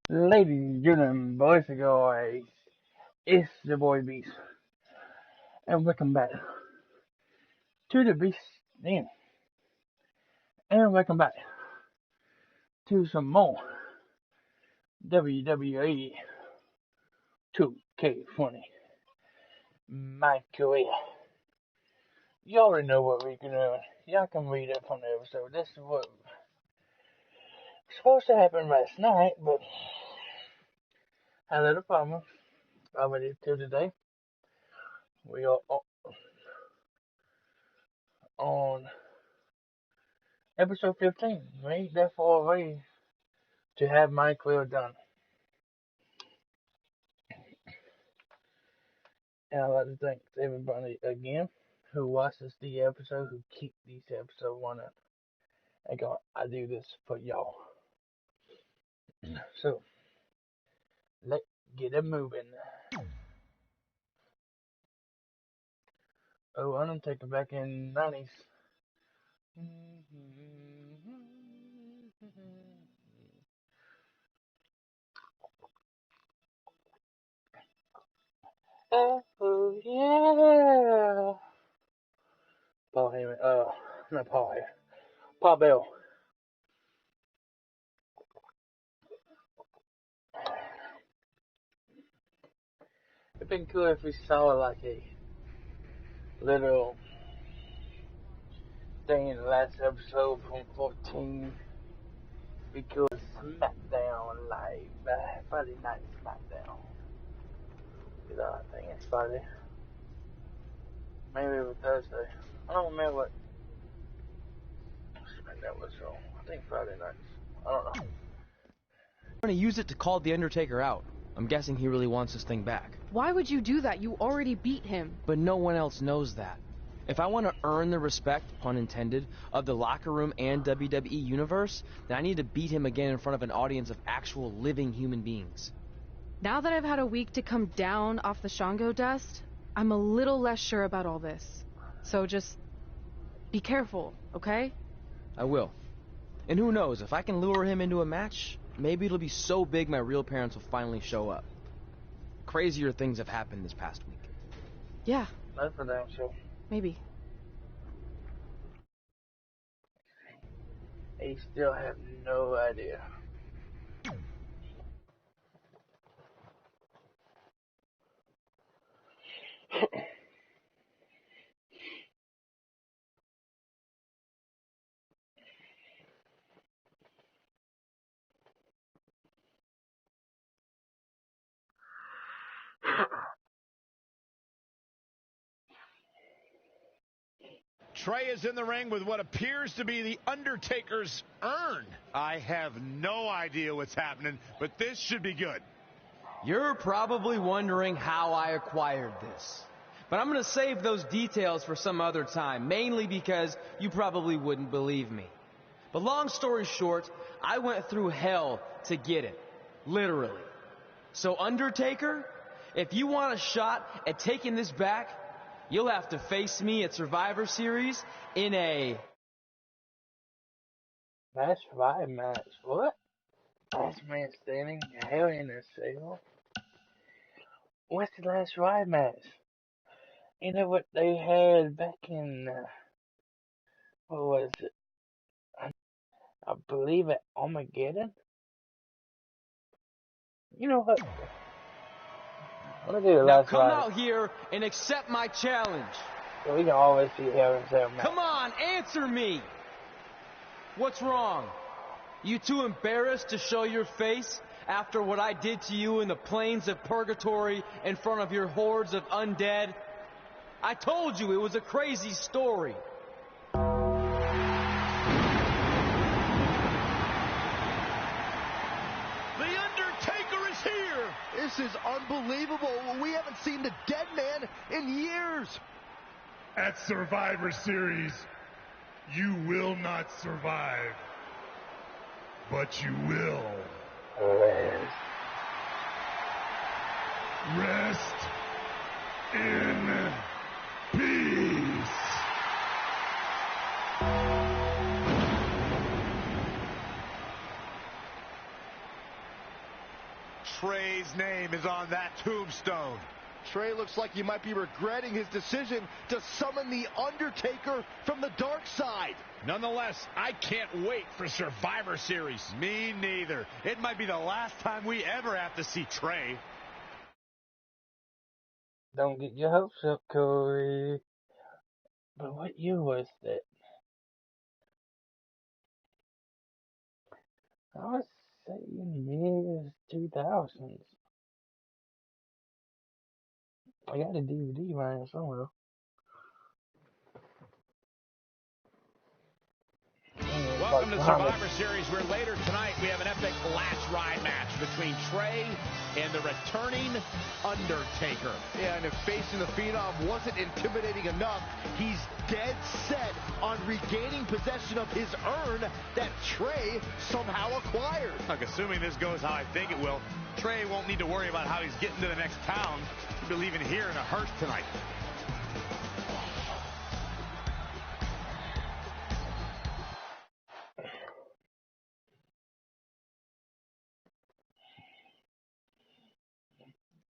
Ladies and gentlemen, boys and girls, it's the boy Beast, and welcome back to the Beast Den, and welcome back to some more WWE 2K20, my career. You already know what we're doing. Y'all can read it from the episode. This is what was supposed to happen last night, but had a little problem already till today. We are on episode 15. We ain't that far away to have MyCareer done. And I'd like to thank everybody again who watches the episode, who keep these episodes running. I do this for y'all. So, let's get it moving. Oh, I'm taking back in 90s. Oh, yeah. Paul Heyman, not Paul Heyman. Paul Bell. It'd been cool if we saw like a little thing in the last episode from 14 because SmackDown Live, Friday Night SmackDown. I think it's Friday. Maybe it was Thursday. I don't remember what SmackDown was on. I think Friday nights. I don't know. I'm going to use it to call The Undertaker out. I'm guessing he really wants this thing back. Why would you do that? You already beat him. But no one else knows that. If I want to earn the respect, pun intended, of the locker room and WWE universe, then I need to beat him again in front of an audience of actual living human beings. Now that I've had a week to come down off the Shango dust, I'm a little less sure about all this. So just be careful, okay? I will. And who knows, if I can lure him into a match, maybe it'll be so big my real parents will finally show up. Crazier things have happened this past week. Yeah. That's for damn sure. Maybe. He still have no idea. Trey is in the ring with what appears to be the Undertaker's urn. I have no idea what's happening, but this should be good. You're probably wondering how I acquired this. But I'm going to save those details for some other time, mainly because you probably wouldn't believe me. But long story short, I went through hell to get it. Literally. So Undertaker, if you want a shot at taking this back, you'll have to face me at Survivor Series in a... Last 5 match. What? Last man standing? Hell in a cell? What's the last 5 match? You know what they had back in... what was it? I believe at Armageddon? You know what? Let me do the Now last come 5. out here and accept my challenge. So we can always see Hell in a Cell match. Come on, answer me. What's wrong? You too embarrassed to show your face after what I did to you in the plains of purgatory in front of your hordes of undead? I told you it was a crazy story. The Undertaker is here! This is unbelievable. We haven't seen the Deadman in years. At Survivor Series, you will not survive, but you will rest in peace. Trey's name is on that tombstone. Trey looks like he might be regretting his decision to summon the Undertaker from the dark side. Nonetheless, I can't wait for Survivor Series. Me neither. It might be the last time we ever have to see Trey. Don't get your hopes up, Corey. But what year was that? I was saying mid-2000s. I got a DVD right here somewhere. Welcome to Survivor Series, where later tonight we have an epic last ride match between Trey and the returning Undertaker. Yeah, and if facing the Phenom wasn't intimidating enough, he's dead set on regaining possession of his urn that Trey somehow acquired. Look, assuming this goes how I think it will, Trey won't need to worry about how he's getting to the next town. He'll be leaving here in a hearse tonight.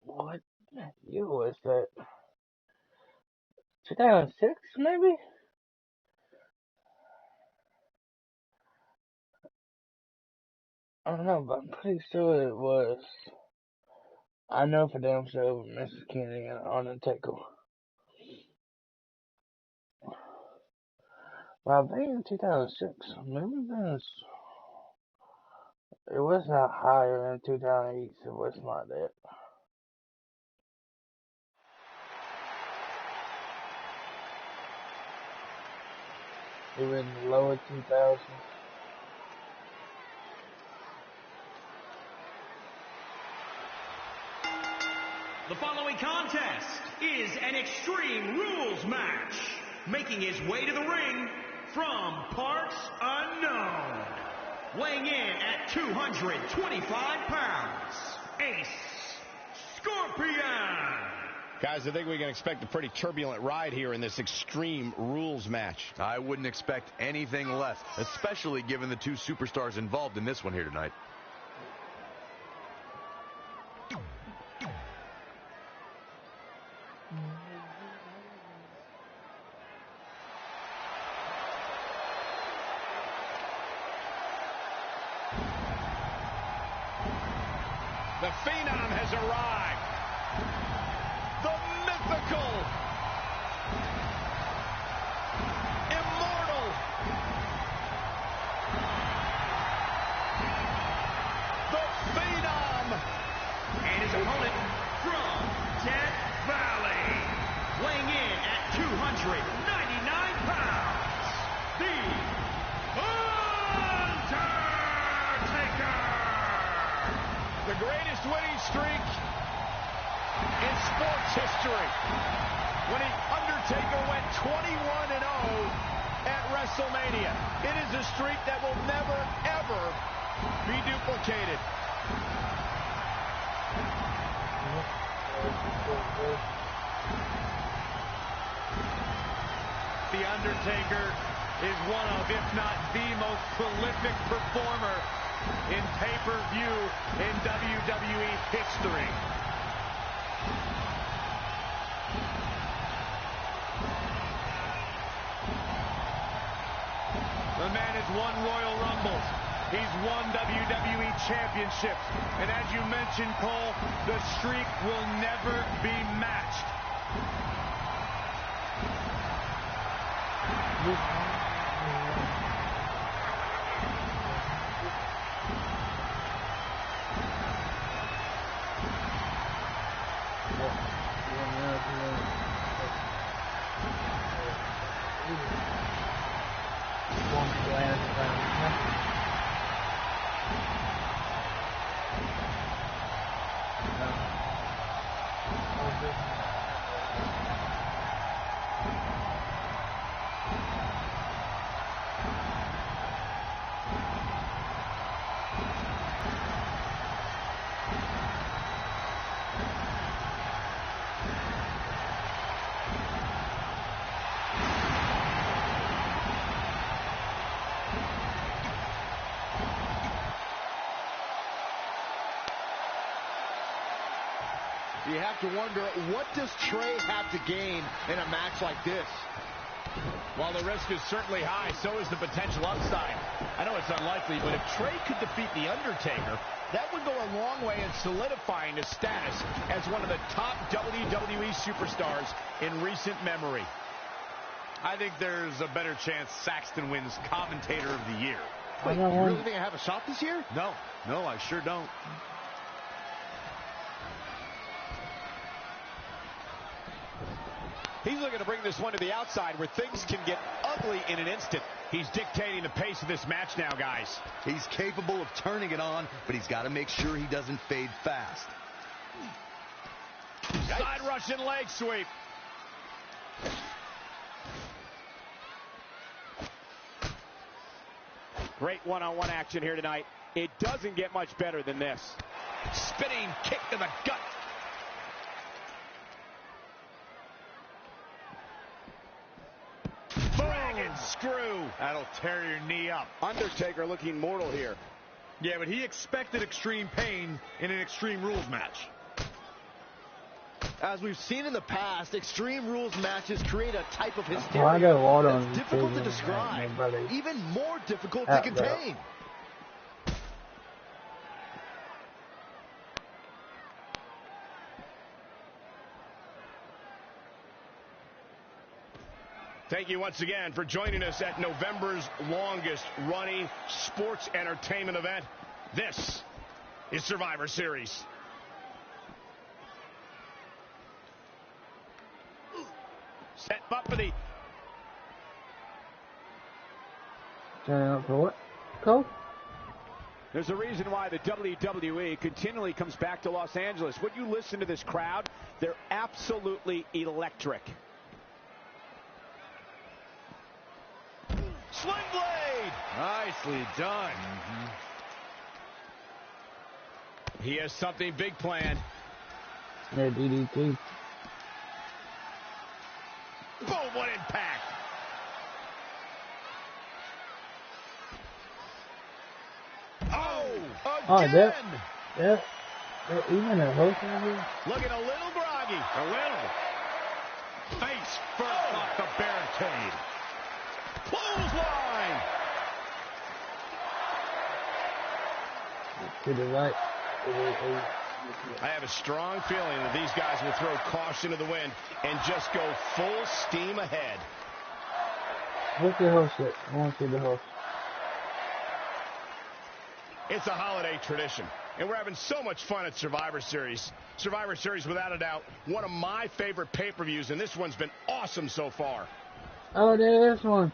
What year was that? 2006, maybe? I don't know, but I'm pretty sure it was. I know for damn sure Mrs. Kennedy and Undertaker. Well, I think in 2006, maybe it was not higher in 2008, so it wasn't like that. It was in the lower 2000s. The following contest is an Extreme Rules match. Making his way to the ring from parts unknown. Weighing in at 225 pounds, Ace Scorpion. Guys, I think we can expect a pretty turbulent ride here in this Extreme Rules match. I wouldn't expect anything less, especially given the two superstars involved in this one here tonight. The Phenom has arrived. The mythical, immortal, the Phenom. And his opponent from Death Valley. Weighing in at 299 pounds, the Undertaker. The greatest winning streak in sports history. When the Undertaker went 21-0 at WrestleMania. It is a streak that will never, ever be duplicated. The Undertaker is one of, if not the most prolific performer in pay-per-view in WWE history. The man has won Royal Rumbles. He's won WWE championships. And as you mentioned, Cole, the streak will never be matched. You have to wonder, what does Trey have to gain in a match like this? While the risk is certainly high, so is the potential upside. I know it's unlikely, but if Trey could defeat The Undertaker, that would go a long way in solidifying his status as one of the top WWE superstars in recent memory. I think there's a better chance Saxton wins Commentator of the Year. Wait, you really think I have a shot this year? No, I sure don't. He's looking to bring this one to the outside where things can get ugly in an instant. He's dictating the pace of this match now, guys. He's capable of turning it on, but he's got to make sure he doesn't fade fast. Side Russian leg sweep. Great one-on-one action here tonight. It doesn't get much better than this. Spinning kick to the gut. Dragon screw. That'll tear your knee up. Undertaker looking mortal here. Yeah, but he expected extreme pain in an Extreme Rules match. As we've seen in the past, Extreme Rules matches create a type of I hysteria got water that's on difficult to the describe, buddy. even more difficult to contain. Thank you once again for joining us at November's longest running sports entertainment event. This is Survivor Series. Set up for the... Turn up for what? Cole? There's a reason why the WWE continually comes back to Los Angeles. When you listen to this crowd, they're absolutely electric. Sling blade! Nicely done. He has something big planned. Yeah, DDT. Boom, what impact! Oh, again! Yeah. Even a host out here? Looking a little groggy. A little. Face first off the barricade. Clothesline! To the right. I have a strong feeling that these guys will throw caution to the wind and just go full steam ahead. What's the host at? I want to see the host. It's a holiday tradition, and we're having so much fun at Survivor Series. Survivor Series, without a doubt, one of my favorite pay-per-views, and this one's been awesome so far. Oh, there's one.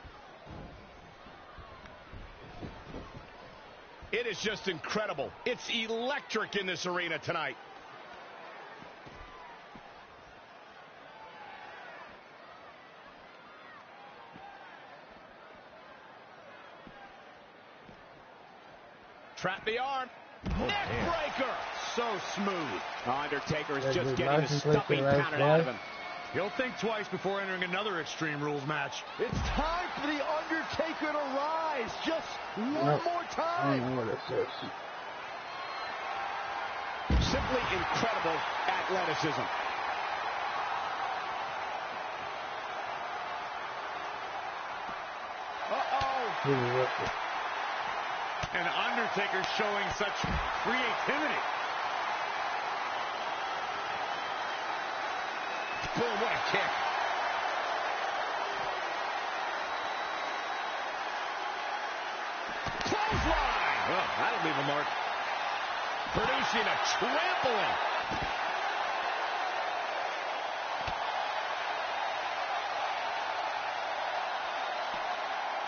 It is just incredible. It's electric in this arena tonight. Trap the arm. Neck breaker. So smooth. Undertaker is just getting the stuffing pounded out of him. He'll think twice before entering another Extreme Rules match. It's time for the Undertaker to rise. Just one more I time. don't know what it says. Simply incredible athleticism. Uh-oh. And Undertaker showing such creativity. Boom, what a kick. Clothesline. Well, that'll leave a mark. Producing a trampling.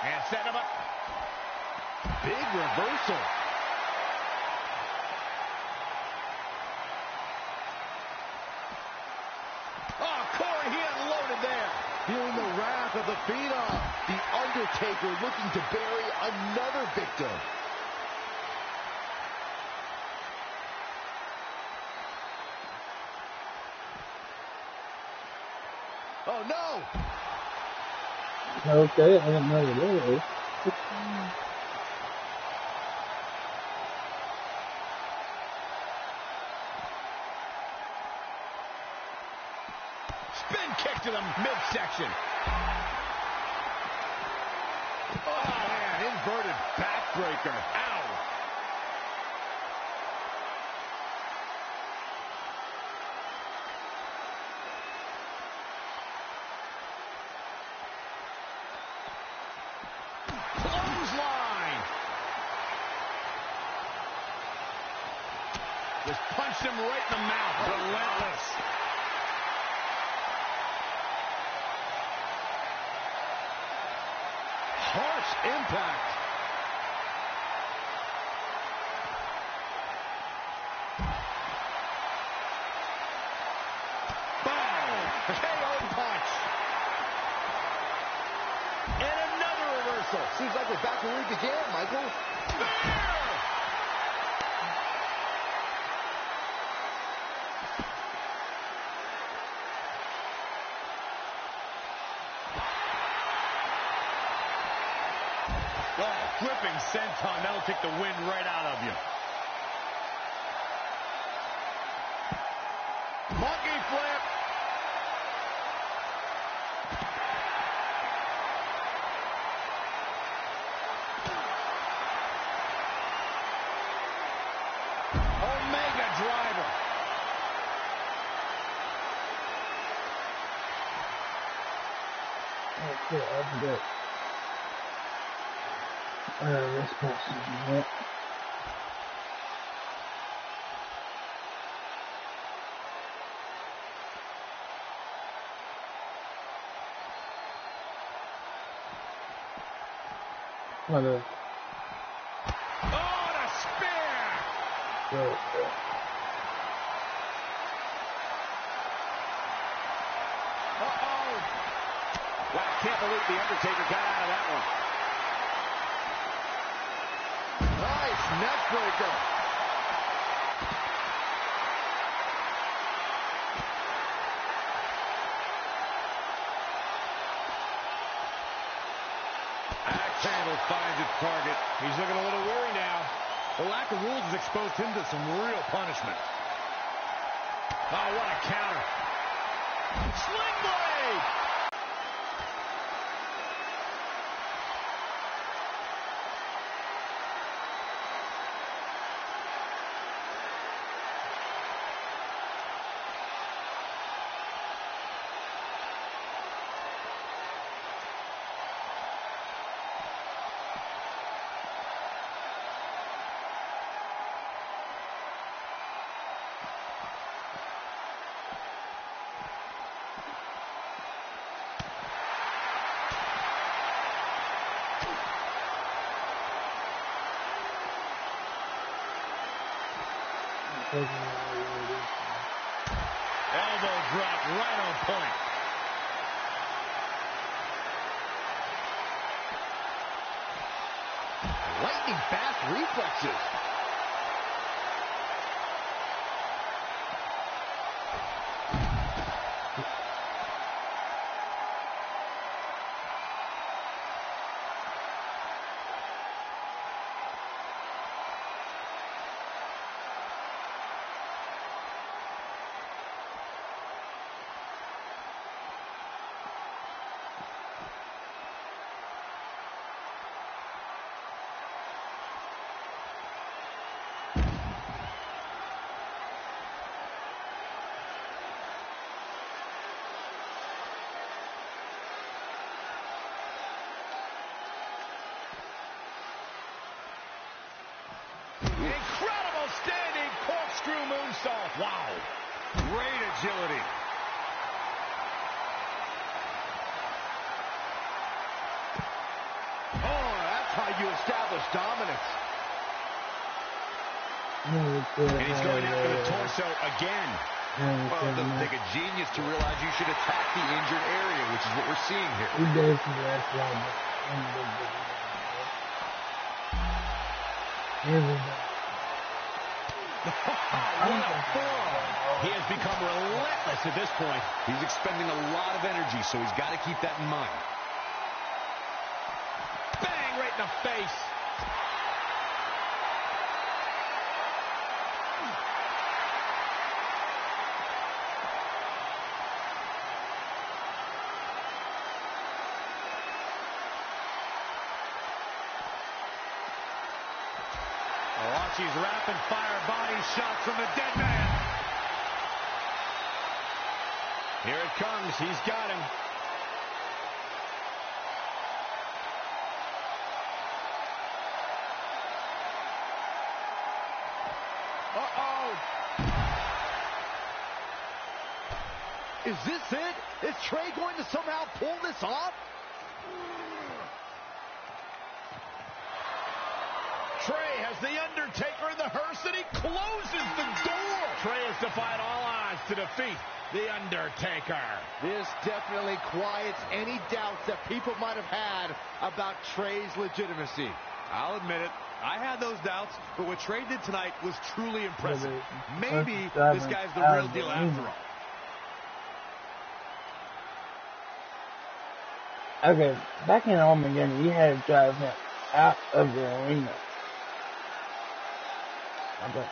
And set him up. Big reversal. Oh, Corey, he unloaded there. Feeling the wrath of the Phenom. The Undertaker looking to bury another victim. Oh, no! Okay, I didn't know what it is. kick to the midsection. Oh, man, inverted backbreaker. Ow. Clothesline. Just punched him right in the mouth. Relentless. Harsh impact. Boom! KO punch. And another reversal. Seems like we're back where we began, Michael. Spear! Oh, whipping senton. That'll take the wind right out of you. Monkey flip. Omega driver. That's it. That's good. This person is it. What a Oh, the spear! good. Uh-oh. Wow, can't believe The Undertaker got out of that one. Nice neck breaker. Axe handle finds its target. He's looking a little weary now. The lack of rules has exposed him to some real punishment. Oh, what a counter. Sling blade! Elbow drop right on point. Lightning fast reflexes. Incredible standing corkscrew moonsault. Wow. Great agility. Oh, that's how you establish dominance. And he's going after the torso again. Well, it doesn't take a genius to realize you should attack the injured area, which is what we're seeing here. He does the last one. What a forearm. He has become relentless at this point. He's expending a lot of energy, so he's got to keep that in mind. Bang, right in the face. Watch these rapid-fire body shots from the Deadman. Here it comes. He's got him. Uh-oh. Is this it? Is Trey going to somehow pull this off? Trey has the Undertaker in the hearse, and he closes the door. Trey has defied all odds to defeat the Undertaker. This definitely quiets any doubts that people might have had about Trey's legitimacy. I'll admit it. I had those doubts, but what Trey did tonight was truly impressive. Maybe this guy's the real deal after all. Okay, back in Armageddon, you had to drive him out of the arena. Okay.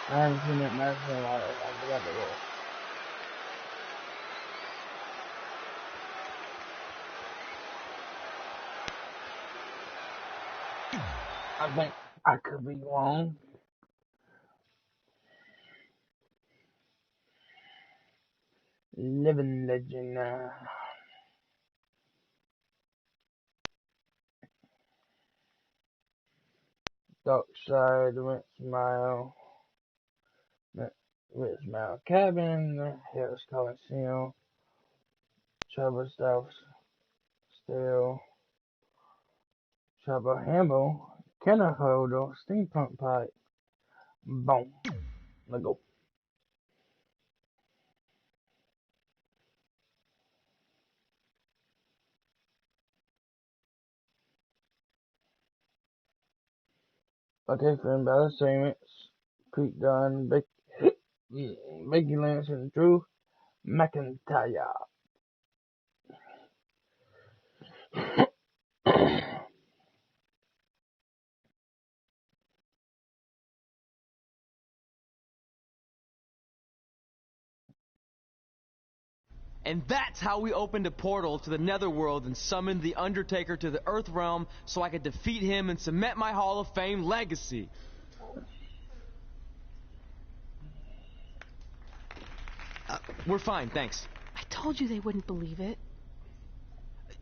I haven't seen that match in a while. I forgot the rule. I think I could be wrong. Living legend now. Dark Side, Rent Smile, Rent Smile Cabin, Hell's Coliseum, Trouble South Steel, Trouble Hamble, Kenner Holder, Steampunk Pipe, boom. Let's go. Okay, Finn Balor segments, Pete Dunne, Becky Lynch, and Drew McIntyre. And that's how we opened a portal to the Netherworld and summoned the Undertaker to the Earth Realm so I could defeat him and cement my Hall of Fame legacy. We're fine, thanks. I told you they wouldn't believe it.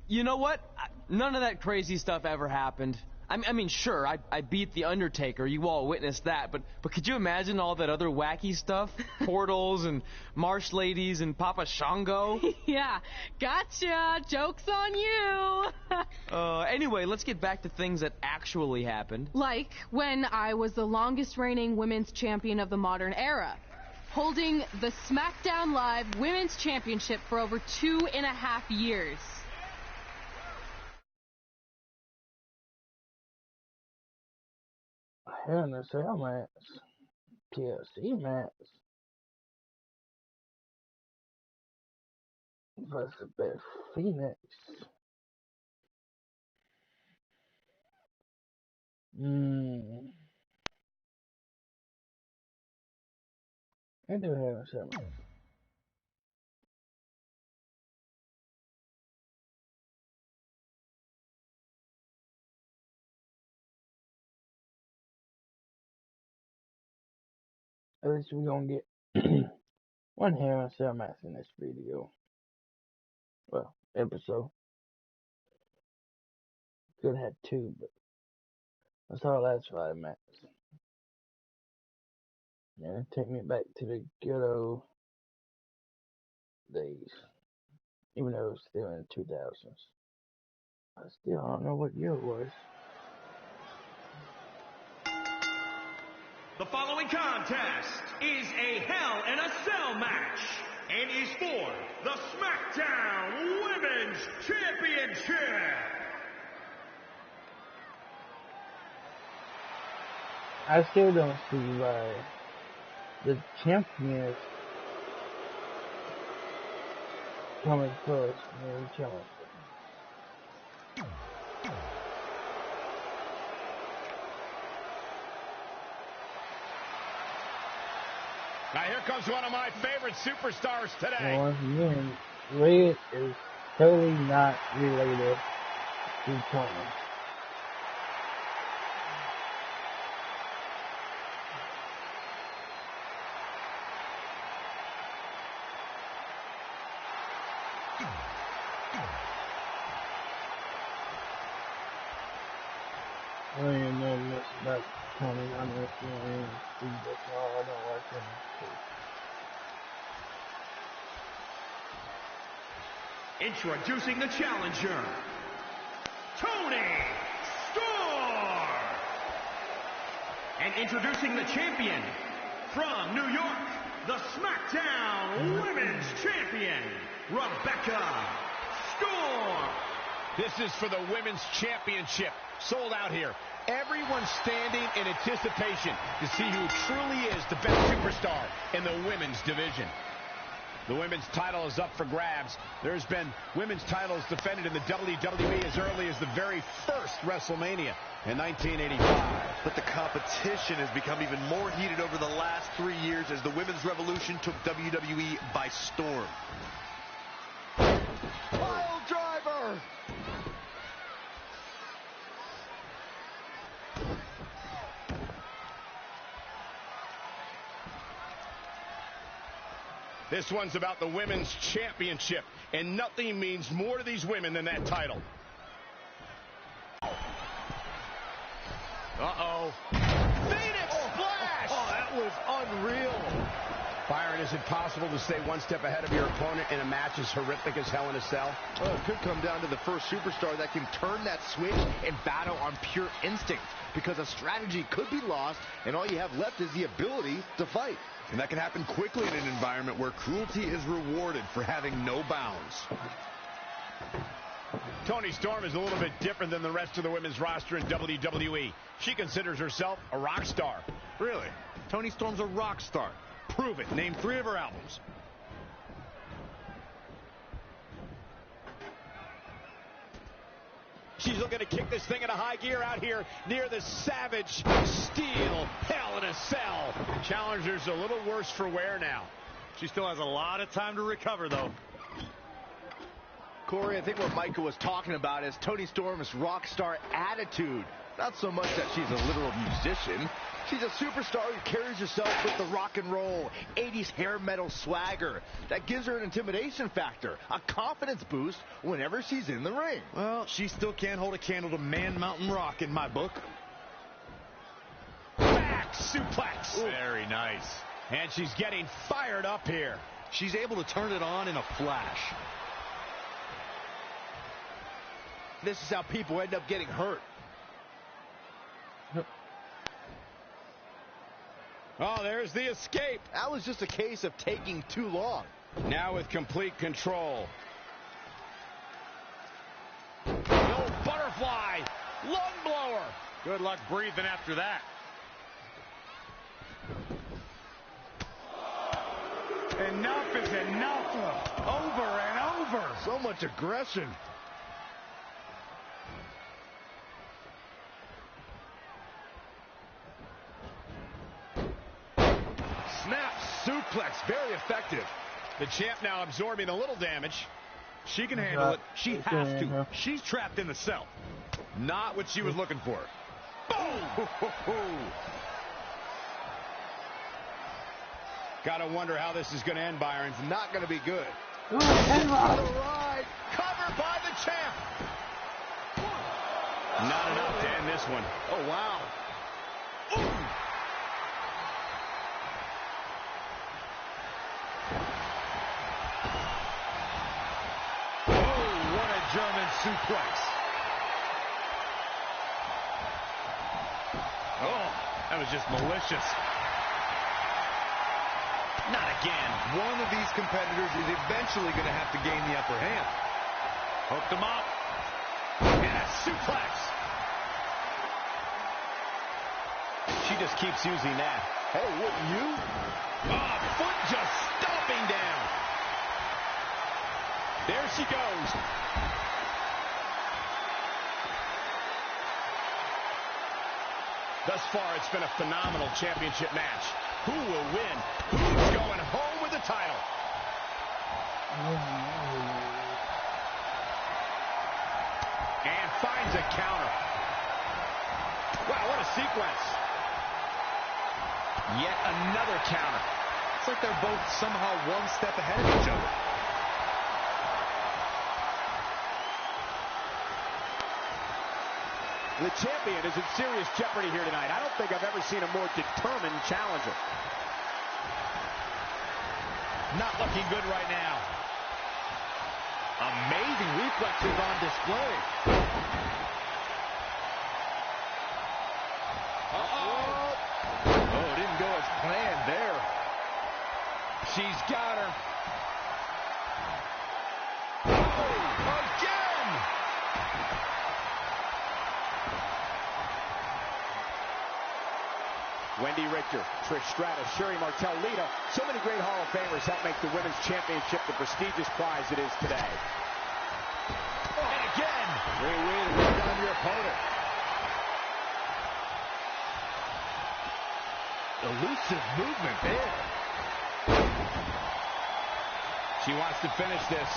You know what? None of that crazy stuff ever happened. I mean, sure, I beat the Undertaker. You all witnessed that. But could you imagine all that other wacky stuff? Portals and marsh ladies and Papa Shango? Yeah, gotcha. Joke's on you. Anyway, let's get back to things that actually happened. Like when I was the longest reigning women's champion of the modern era, holding the SmackDown Live Women's Championship for over 2.5 years. Hell in a Cell match. TLC match. Versus Beth Phoenix. I do have a Cell match. At least we're gonna get one Hell in a Cell match in this video. Well, episode. Could have had two, but that's our last 5 matches. Yeah, take me back to the good old days. Even though it was still in the 2000s. I still don't know what year it was. The following contest is a Hell in a Cell match and is for the SmackDown Women's Championship. I still don't see why the champion is coming first and the challenge. Now here comes one of my favorite superstars today. Once again, Red is totally not related to Tony. I don't even know much about Tony. I know it's not that's all. I don't like him. Introducing the challenger, Tony Storm. And introducing the champion, from New York, the SmackDown Women's Champion, Rebecca Storm. This is for the Women's Championship. Sold out here. Everyone's standing in anticipation to see who truly is the best superstar in the women's division. The women's title is up for grabs. There's been women's titles defended in the WWE as early as the very first WrestleMania in 1985. But the competition has become even more heated over the last 3 years as the women's revolution took WWE by storm. Pile driver! This one's about the Women's Championship, and nothing means more to these women than that title. Uh-oh. Phoenix Splash! Oh, that was unreal. Byron, is it possible to stay one step ahead of your opponent in a match as horrific as Hell in a Cell? Well, it could come down to the first superstar that can turn that switch and battle on pure instinct, because a strategy could be lost, and all you have left is the ability to fight. And that can happen quickly in an environment where cruelty is rewarded for having no bounds. Toni Storm is a little bit different than the rest of the women's roster in WWE. She considers herself a rock star. Really? Toni Storm's a rock star. Prove it. Name 3 of her albums. She's looking to kick this thing into high gear out here near the Savage Steel Hell in a Cell. Challenger's a little worse for wear now. She still has a lot of time to recover, though. Corey, I think what Michael was talking about is Toni Storm's rock star attitude. Not so much that she's a literal musician. She's a superstar who carries herself with the rock and roll, 80s hair metal swagger. That gives her an intimidation factor, a confidence boost whenever she's in the ring. Well, she still can't hold a candle to Man Mountain Rock in my book. Back suplex. Ooh. Very nice. And she's getting fired up here. She's able to turn it on in a flash. This is how people end up getting hurt. Oh, there's the escape. That was just a case of taking too long. Now with complete control. The old butterfly. Lung blower. Good luck breathing after that. Enough is enough. Over and over. So much aggression. Snap suplex. Very effective. The champ now absorbing a little damage. She can handle it. She has to. She's trapped in the cell. Not what she was looking for. Boom! Gotta wonder how this is going to end, Byron. It's not going to be good. All right. Covered by the champ. Not enough to end this one. Oh, wow. Ooh. German suplex. Oh, that was just malicious. Not again. One of these competitors is eventually going to have to gain the upper hand. Hooked him up. And a suplex. She just keeps using that. Hey, wouldn't you? Oh, foot just stomping down. There she goes. Thus far, it's been a phenomenal championship match. Who will win? Who's going home with the title? And finds a counter. Wow, what a sequence. Yet another counter. It's like they're both somehow one step ahead of each other. The champion is in serious jeopardy here tonight. I don't think I've ever seen a more determined challenger. Not looking good right now. Amazing reflexes on display. Uh-oh. Oh, didn't go as planned there. She's got her. Again! Wendy Richter, Trish Stratus, Sherry Martel, Lita. So many great Hall of Famers help make the Women's Championship the prestigious prize it is today. And again. Great way to bring down your opponent. Elusive movement there. She wants to finish this.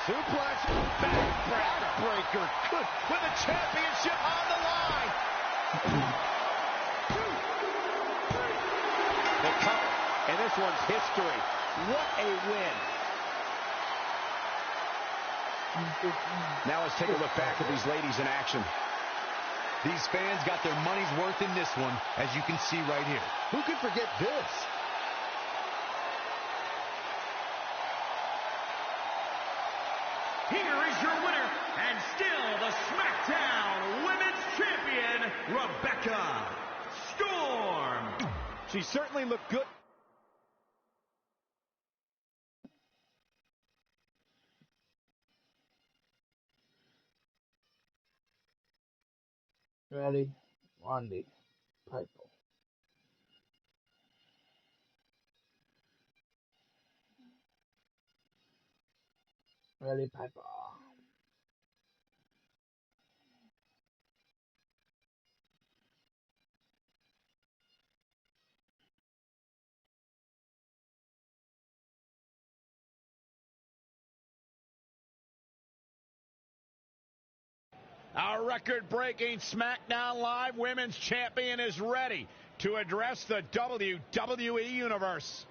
Suplex, backbreaker, good, with the championship on the line. The cover, and this one's history. What a win. Now let's take a look back at these ladies in action. These fans got their money's worth in this one, as you can see right here. Who could forget this? Here is your winner, and still the SmackDown Women's Champion, Rebecca Storm. She certainly looked good. Ready? Wandy. Piper. Ready, Piper. Our record-breaking SmackDown Live Women's Champion is ready to address the WWE Universe.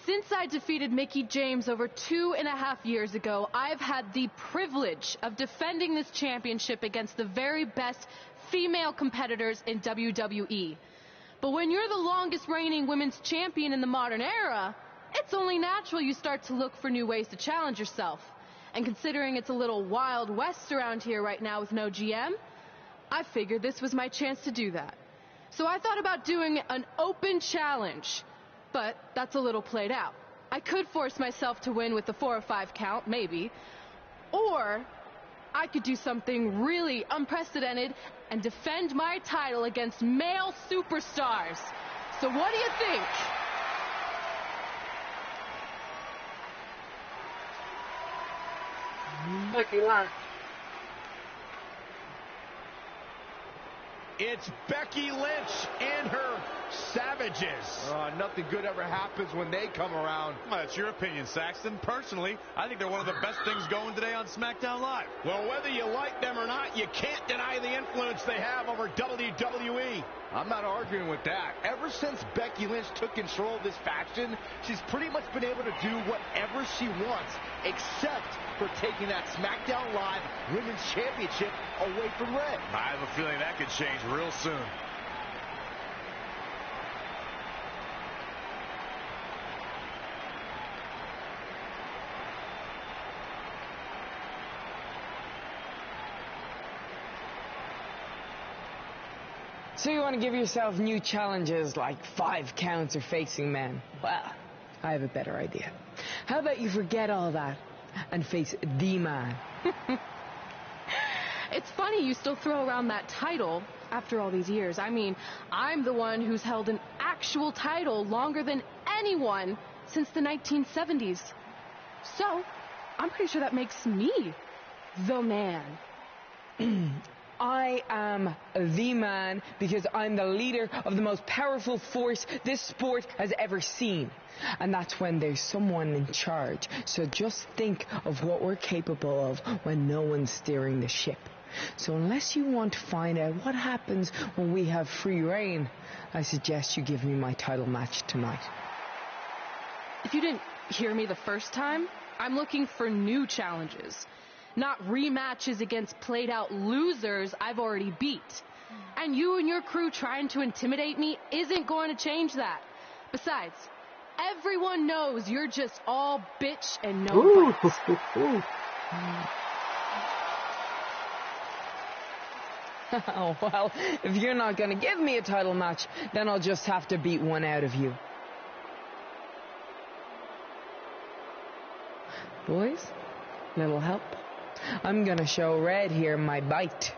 Since I defeated Mickie James over 2.5 years ago, I've had the privilege of defending this championship against the very best female competitors in WWE. But when you're the longest reigning women's champion in the modern era, it's only natural you start to look for new ways to challenge yourself. And considering it's a little Wild West around here right now with no GM, I figured this was my chance to do that. So I thought about doing an open challenge, but that's a little played out. I could force myself to win with the 4 or 5 count, maybe, or I could do something really unprecedented and defend my title against male superstars. So what do you think? Becky Lynch. It's Becky Lynch and her Savages. Nothing good ever happens when they come around. Well, that's your opinion, Saxton. Personally, I think they're one of the best things going today on SmackDown Live. Well, whether you like them or not, you can't deny the influence they have over WWE. I'm not arguing with that. Ever since Becky Lynch took control of this faction, she's pretty much been able to do whatever she wants, except for taking that SmackDown Live Women's Championship away from Red. I have a feeling that could change real soon. So you want to give yourself new challenges like 5 counts or facing men? Well, I have a better idea. How about you forget all that and face the man? It's funny you still throw around that title after all these years. I mean, I'm the one who's held an actual title longer than anyone since the 1970s. So, I'm pretty sure that makes me the man. I am the man because I'm the leader of the most powerful force this sport has ever seen. And that's when there's someone in charge. So just think of what we're capable of when no one's steering the ship. So unless you want to find out what happens when we have free reign, I suggest you give me my title match tonight. If you didn't hear me the first time? I'm looking for new challenges, not rematches against played-out losers I've already beat. And you and your crew trying to intimidate me isn't going to change that. Besides, everyone knows you're just all bitch and no bites. Oh, well, if you're not going to give me a title match, then I'll just have to beat one out of you. Boys, little help. I'm going to show Red here my bite.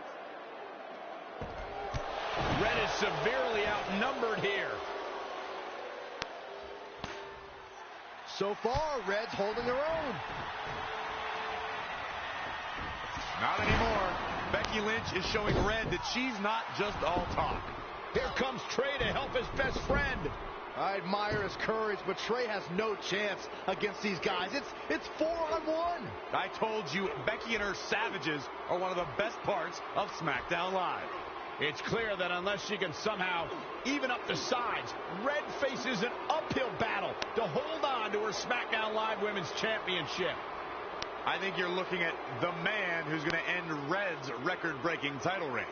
Red is severely outnumbered here. So far, Red's holding her own. Not anymore. Becky Lynch is showing Red that she's not just all talk. Here comes Trey to help his best friend. I admire his courage, but Trey has no chance against these guys. It's 4-on-1. I told you, Becky and her savages are one of the best parts of SmackDown Live. It's clear that unless she can somehow even up the sides, Red faces an uphill battle to hold on to her SmackDown Live Women's Championship. I think you're looking at the man who's going to end Red's record-breaking title reign.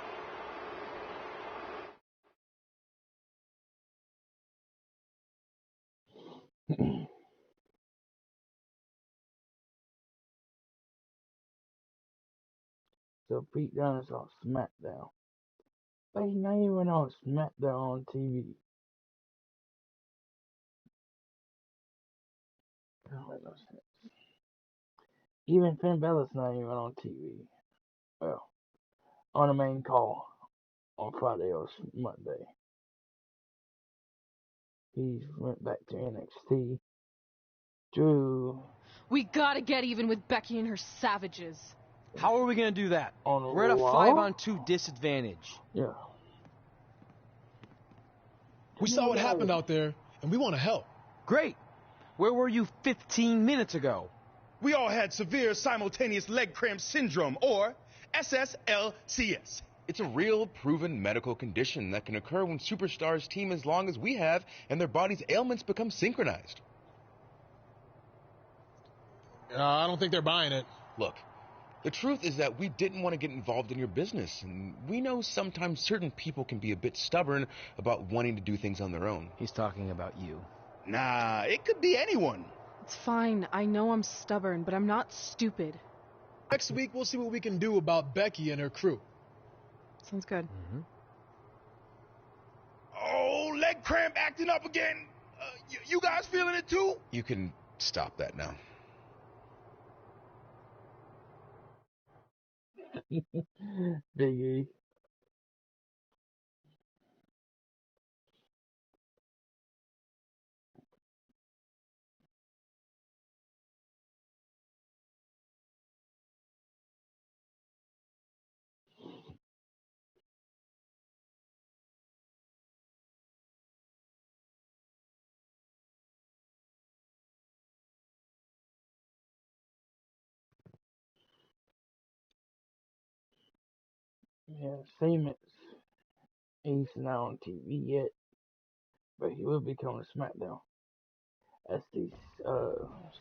So Pete Dunne is on SmackDown. But he's not even on SmackDown on TV. Don't make no sense. Even Finn Balor's not even on TV. Well, on the main call on Friday or Monday. He went back to NXT. Drew. We gotta get even with Becky and her savages. How are we going to do that? We're at a 5-on-2 disadvantage. Yeah. We saw what happened out there, and we want to help. Great. Where were you 15 minutes ago? We all had severe simultaneous leg cramp syndrome, or SSLCS. It's a real, proven medical condition that can occur when superstars team as long as we have, and their body's ailments become synchronized. I don't think they're buying it. Look, the truth is that we didn't want to get involved in your business, and we know sometimes certain people can be a bit stubborn about wanting to do things on their own. He's talking about you. Nah, it could be anyone. It's fine. I know I'm stubborn, but I'm not stupid. Next week, we'll see what we can do about Becky and her crew. Sounds good. Mm-hmm. Oh, leg cramp acting up again. You guys feeling it too? You can stop that now. Big E. Yeah, Sheamus. He's not on TV yet, but he will be coming to SmackDown as the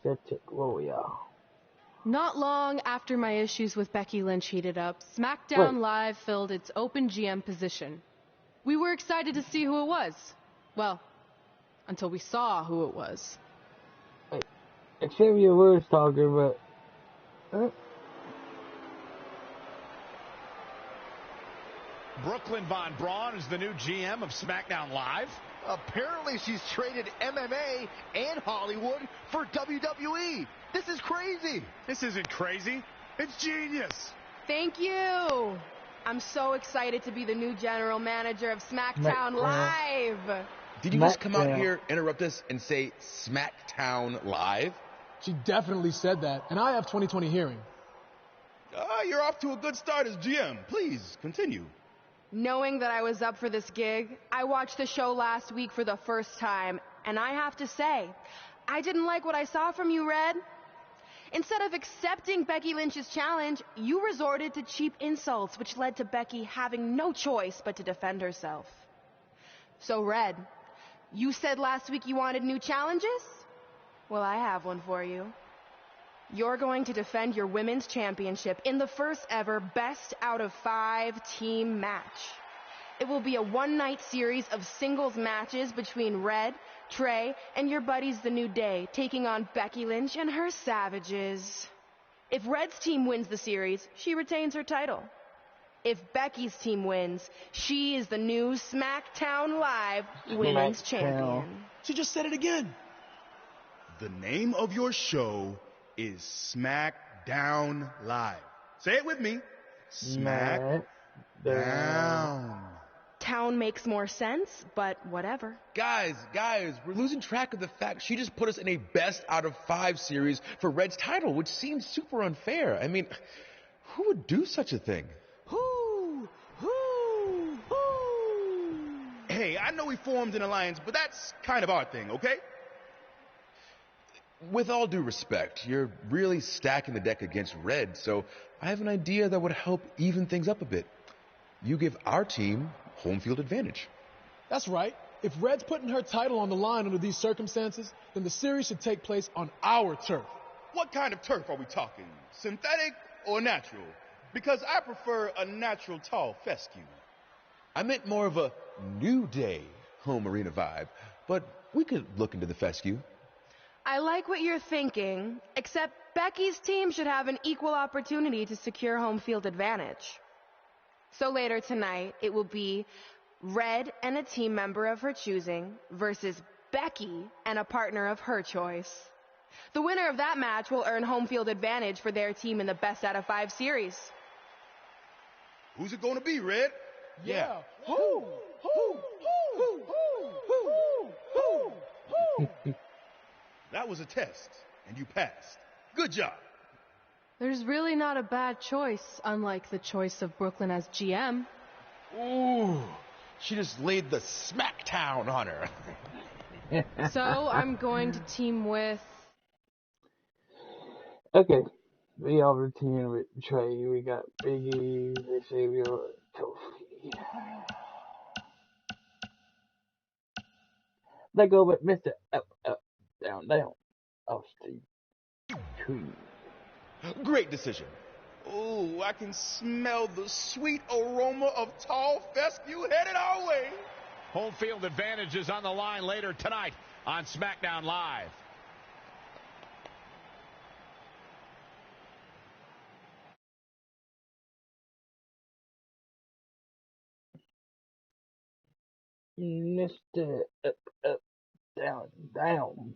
Celtic Warrior. Not long after my issues with Becky Lynch heated up, SmackDown Live filled its open GM position. We were excited to see who it was. Well, until we saw who it was. Hey, accept your words, talker, but... Brooklyn Von Braun is the new GM of SmackDown Live. Apparently she's traded MMA and Hollywood for WWE. This is crazy. This isn't crazy. It's genius. Thank you. I'm so excited to be the new general manager of SmackDown Live. Did you just come out here, interrupt us, and say SmackDown Live? She definitely said that, and I have 20/20 hearing. You're off to a good start as GM. Please, continue. Knowing that I was up for this gig, I watched the show last week for the first time, and I have to say, I didn't like what I saw from you, Red. Instead of accepting Becky Lynch's challenge, you resorted to cheap insults, which led to Becky having no choice but to defend herself. So, Red, you said last week you wanted new challenges? Well, I have one for you. You're going to defend your women's championship in the first ever best out of 5 team match. It will be a one-night series of singles matches between Red, Trey, and your buddies The New Day, taking on Becky Lynch and her Savages. If Red's team wins the series, she retains her title. If Becky's team wins, she is the new SmackDown Live Women's Champion. She just said it again. The name of your show is SmackDown Live. Say it with me. SmackDown. Town makes more sense, but whatever. Guys, we're losing track of the fact she just put us in a best out of 5 series for Red's title, which seems super unfair. I mean, who would do such a thing? Hey, I know we formed an alliance, but that's kind of our thing, okay? With all due respect, you're really stacking the deck against Red, so I have an idea that would help even things up a bit. You give our team home field advantage. That's right. If Red's putting her title on the line under these circumstances, then the series should take place on our turf. What kind of turf are we talking? Synthetic or natural? Because I prefer a natural tall fescue. I meant more of a New Day home arena vibe, but we could look into the fescue. I like what you're thinking, except Becky's team should have an equal opportunity to secure home field advantage. So later tonight, it will be Red and a team member of her choosing versus Becky and a partner of her choice. The winner of that match will earn home field advantage for their team in the best out of 5 series. Who's it going to be, Red? Yeah. That was a test, and you passed. Good job. There's really not a bad choice, unlike the choice of Brooklyn as GM. Ooh, she just laid the smackdown on her. So I'm going to team with... Okay, we all routine with Trey. We got Biggie, Xavier, Kofi. They go with Mr. Up, Up, Down, Down, Austin Tree. Great decision. Ooh, I can smell the sweet aroma of tall fescue headed our way. Home field advantage is on the line later tonight on SmackDown Live. Mr. Up, Up, Down, Down.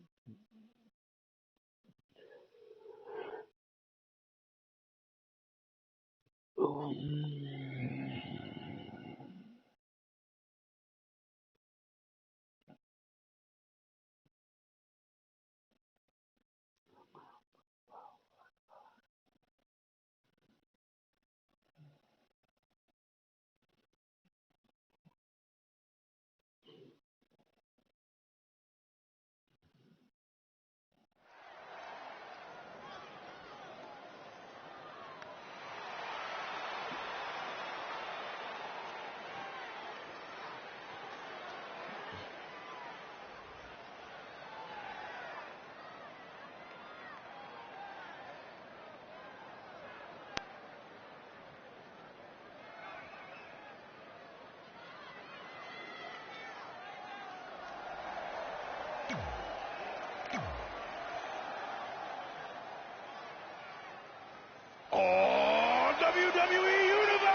Oh, WWE Universe!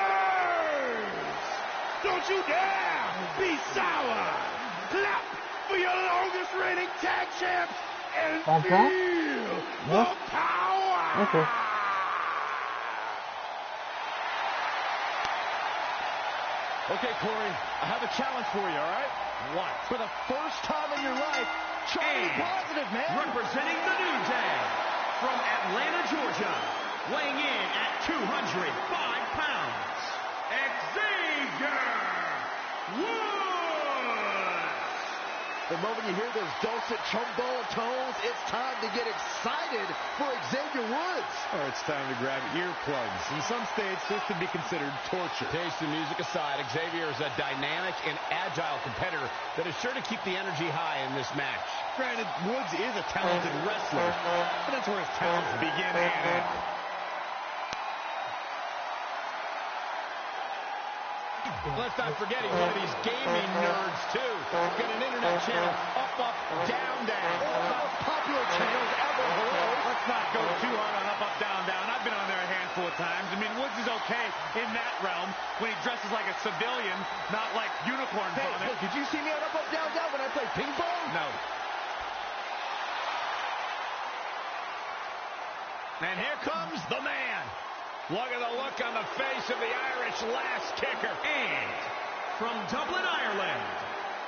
Don't you dare be sour! Clap for your longest reigning tag champs and feel the power! Okay. Okay, Corey, I have a challenge for you, all right? What? For the first time in your life, try to be positive, man. Representing the New Day from Atlanta, Georgia, weighing in at 205 pounds, Xavier Woods. The moment you hear those dulcet trombone tones, it's time to get excited for Xavier Woods. Or it's time to grab earplugs. In some states, this could be considered torture. Taste and music aside, Xavier is a dynamic and agile competitor that is sure to keep the energy high in this match. Granted, Woods is a talented wrestler, but that's where his talents begin and end. Let's not forget he's one of these gaming nerds, too. He's got an internet channel, up, down, down. One of the most popular channels ever. Let's not go too hard on up, down, down. I've been on there a handful of times. I mean, Woods is okay in that realm when he dresses like a civilian, not like unicorn vomit. Hey, did you see me on up, down, down when I played ping pong? No. And here comes the man. Look at the look on the face of the Irish last kicker. And from Dublin, Ireland,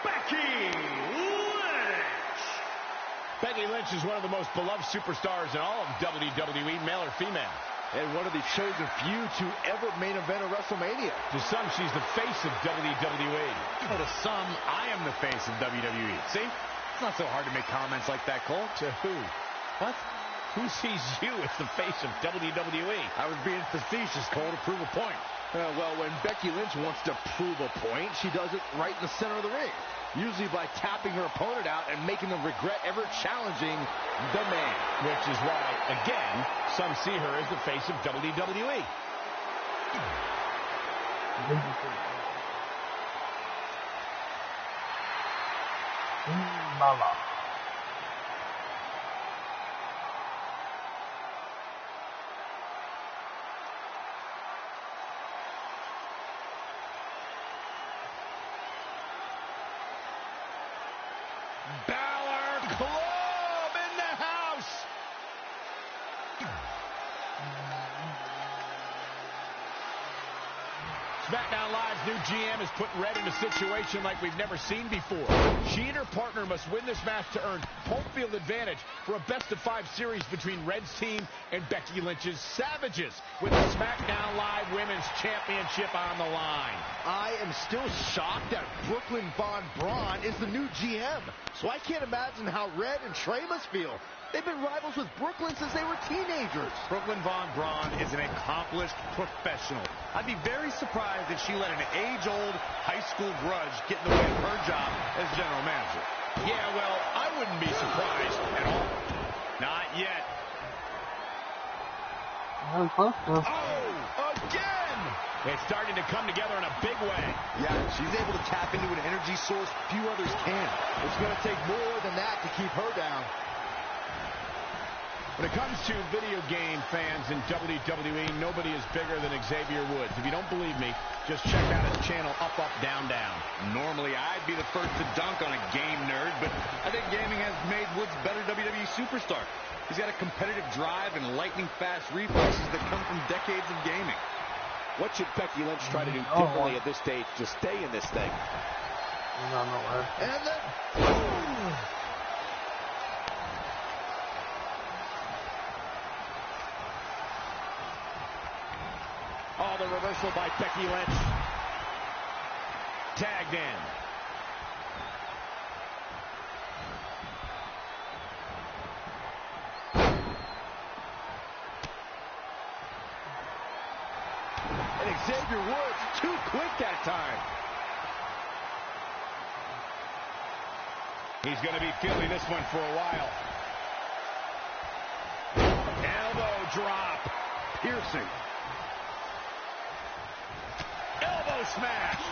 Becky Lynch. Becky Lynch is one of the most beloved superstars in all of WWE, male or female. And one of the chosen few to ever main event a WrestleMania. To some, she's the face of WWE. Well, to some, I am the face of WWE. See? It's not so hard to make comments like that, Cole. To who? What? Who sees you as the face of WWE? I was being facetious, Cole, to prove a point. Well, when Becky Lynch wants to prove a point, she does it right in the center of the ring. Usually by tapping her opponent out and making them regret ever challenging the man. Which is why, again, some see her as the face of WWE. Mama. Balor Club in the house. SmackDown Live's new GM is putting Red in a situation like we've never seen before. She and her partner must win this match to earn home field advantage for a best-of-5 series between Red's team and Becky Lynch's Savages, with the SmackDown Live Women's Championship on the line. I am still shocked that Brooklyn Von Braun is the new GM. So I can't imagine how Red and Trey must feel. They've been rivals with Brooklyn since they were teenagers. Brooklyn Von Braun is an accomplished professional. I'd be very surprised if she let an age-old high school grudge get in the way of her job as general manager. Yeah, well, I wouldn't be surprised at all. Not yet. Oh, again! It's starting to come together in a big way. Yeah, she's able to tap into an energy source few others can. It's going to take more than that to keep her down. When it comes to video game fans in WWE, nobody is bigger than Xavier Woods. If you don't believe me, just check out his channel, Up, Down, Down. Normally, I'd be the first to dunk on a game nerd, but I think gaming has made Woods a better WWE superstar. He's got a competitive drive and lightning-fast reflexes that come from decades of gaming. What should Becky Lynch try to do differently at this stage to stay in this thing? And then... Oh, the reversal by Becky Lynch. Tagged in. And Xavier Woods, too quick that time. He's going to be feeling this one for a while. Elbow drop. Piercing. Elbow smash.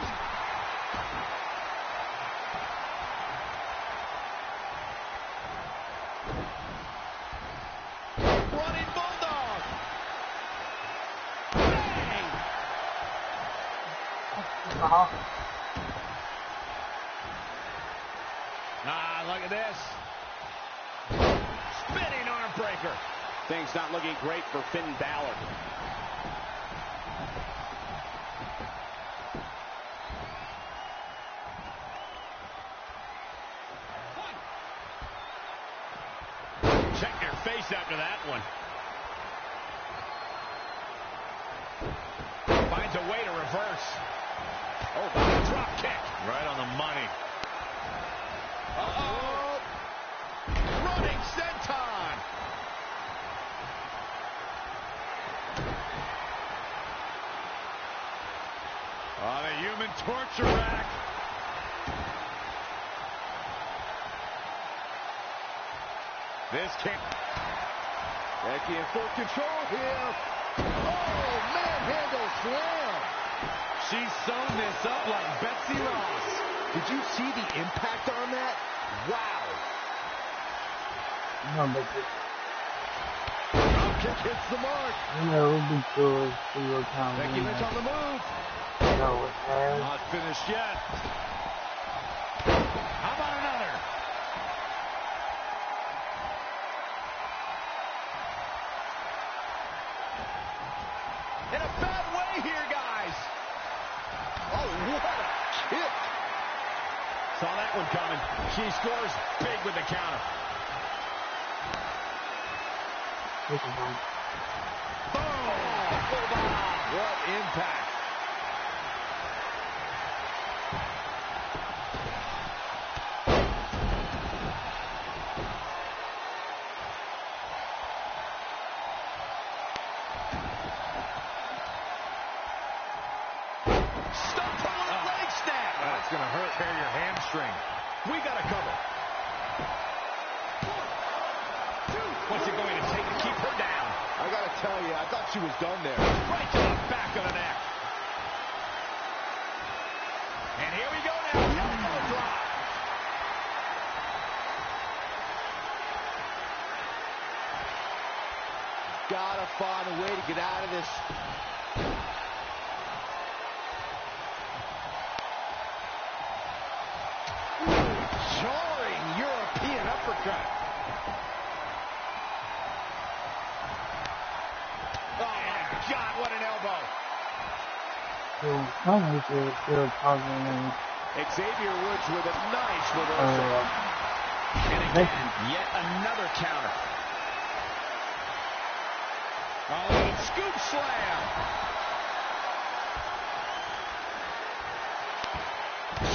Running bulldog. Bang. Look at this. Spinning arm breaker. Things not looking great for Finn Balor. Check your face after that one. Finds a way to reverse. Oh, drop kick. Right on the money. Uh-oh. Running senton. On a human torture rack. This can't. Becky in full control here. Oh, manhandle slam. She's sewn this up like Betsy Ross. Did you see the impact on that? Wow. No, but Drop kick hits the mark. it would be cool if we were counting. Becky Lynch on the move. No, it has. Not finished yet. How about another? In a bad way here, guys. Oh, what a kick. Saw that one coming. She scores big with the counter. Oh, what impact. That's going to hurt. Tear your hamstring. We got to cover. What's it going to take to keep her down? I got to tell you, I thought she was done there. Right to the back of the neck. And here we go now. Elbow drop. Gotta find a way to get out of this. Jarring European uppercut. Oh my God, what an elbow. So, I'm still talking and Xavier Woods with a nice reversal. And again, yet another counter. Oh, scoop slam.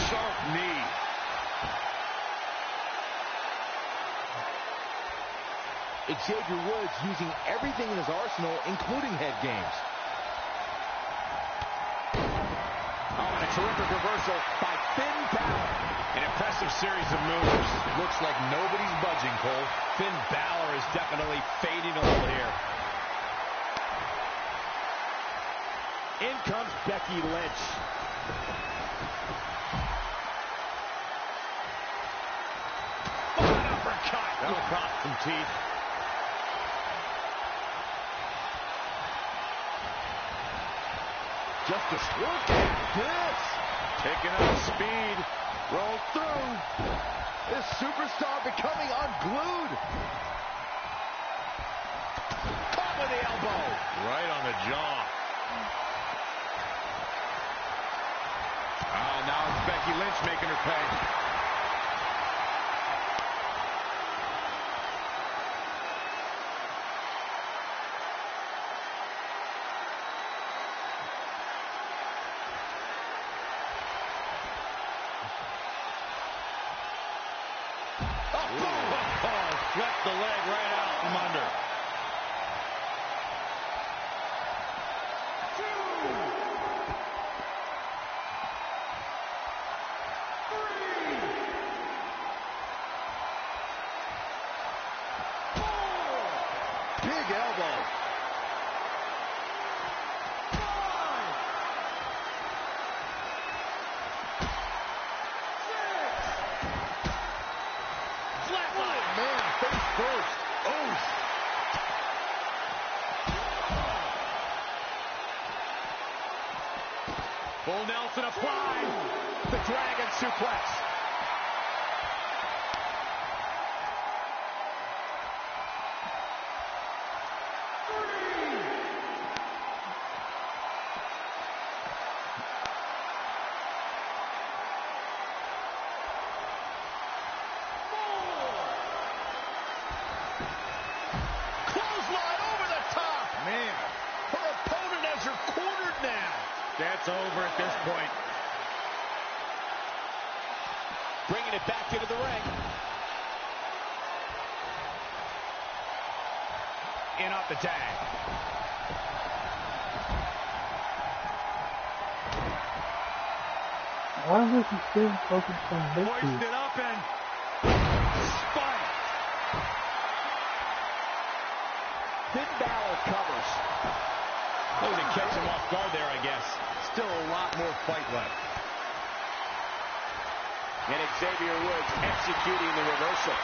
Sharp knee. Xavier Woods using everything in his arsenal, including head games. Oh, and a terrific reversal by Finn Balor. An impressive series of moves. Looks like nobody's budging, Cole. Finn Balor is definitely fading a little here. In comes Becky Lynch. An uppercut. That'll pop some teeth. Just a look at this. Taking up speed. Rolls through. This superstar becoming unglued. Caught with the elbow. Right on the jaw. Oh, now it's Becky Lynch making her pay. Swept the leg right out from under. Big elbow. First. Oh. Full Nelson applied. The dragon suplex. That's over at this point. bringing it back into the ring. In off the tag. Why was he still focused on Mickey? Hoisted up and spun. Finn Balor covers. Looking to catch him off guard there, I guess. Still a lot more fight left. And Xavier Woods executing the reversal.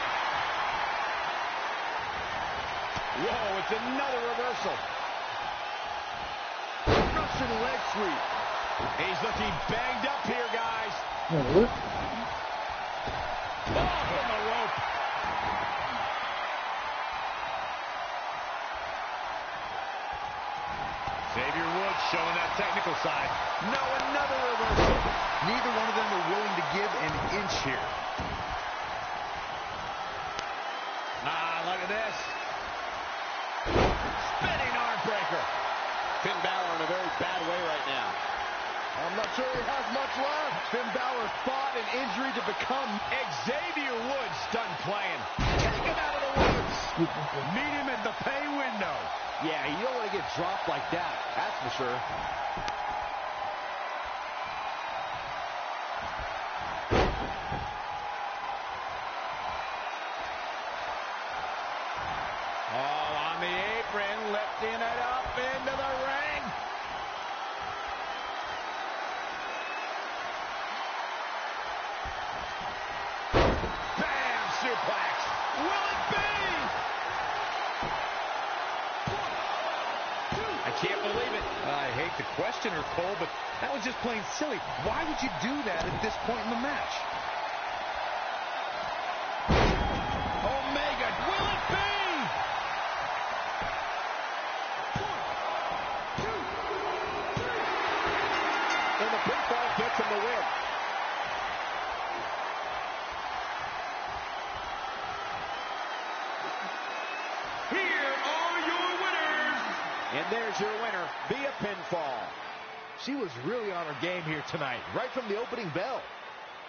Whoa, it's another reversal. Russian leg sweep. He's looking banged up here, guys. What? Off on the rope. Xavier Woods showing that technical side. No, another reversal. Neither one of them are willing to give an inch here. Look at this. Spinning arm breaker. Finn Balor in a very bad way right now. I'm not sure he has much left. Finn Balor fought an injury to become Xavier Woods done playing. Take him out of the woods. Meet him at the pay window. Yeah, you don't want to get dropped like that. That's for sure. Oh, on the apron, lifting it up into the ring. Bam! Suplex. Will it be? I can't believe it. I hate to question her, Cole, but that was just plain silly. Why would you do that at this point in the match? Omega, will it be? And the pinfall gets him the win. Here are your winners. And there's your winner via pinfall. She was really on her game here tonight, right from the opening bell.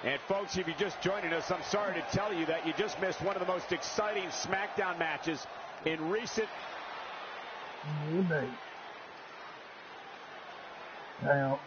And folks, if you're just joining us, I'm sorry to tell you that you just missed one of the most exciting SmackDown matches in recent... Now,